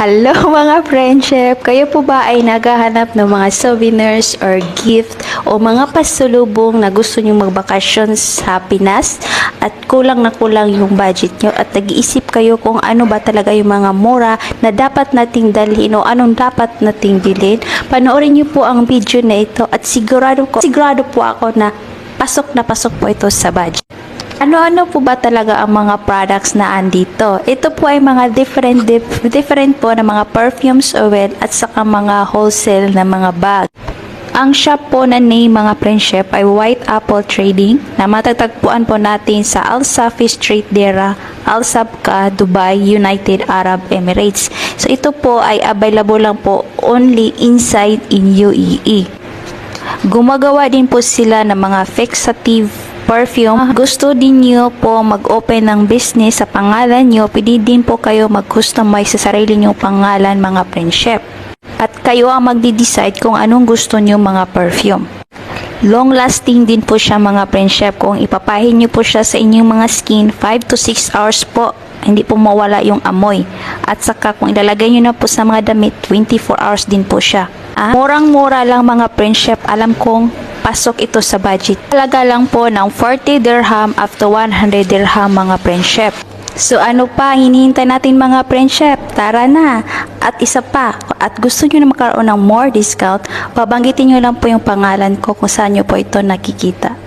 Hello mga friendship! Kayo po ba ay naghahanap ng mga souvenirs or gift o mga pasalubong na gusto nyo magbakasyon sa Pinas at kulang na kulang yung budget nyo at nag-iisip kayo kung ano ba talaga yung mga mura na dapat nating dalhin o anong dapat nating bilhin? Panoorin nyo po ang video na ito at sigurado po ako na pasok po ito sa budget. Ano-ano po ba talaga ang mga products na andito? Ito po ay mga different po na mga perfumes, oil at saka mga wholesale na mga bag. Ang shop po na name mga friendship ay White Apple Trading na matatagpuan po natin sa Al Safi Street Dera, Al Sabqa, Dubai, United Arab Emirates. So ito po ay available lang po only inside in UAE. Gumagawa din po sila ng mga fixative perfume. Gusto din nyo po mag-open ng business sa pangalan nyo, pwede din po kayo mag-customize sa sarili nyo pangalan mga friendship. At kayo ang magde-decide kung anong gusto nyo mga perfume. Long lasting din po siya mga friendship. Kung ipapahin nyo po siya sa inyong mga skin, 5 to 6 hours po, hindi po mawala yung amoy. At saka kung ilalagay nyo na po sa mga damit, 24 hours din po siya. Murang-mura lang mga friendship, alam kong pasok ito sa budget. Talaga lang po ng 40 dirham up to 100 dirham mga friendship. So ano pa hinihintay natin mga friendship? Tara na! At isa pa, at gusto nyo na magkaroon ng more discount, babanggitin nyo lang po yung pangalan ko kung saan nyo po ito nakikita.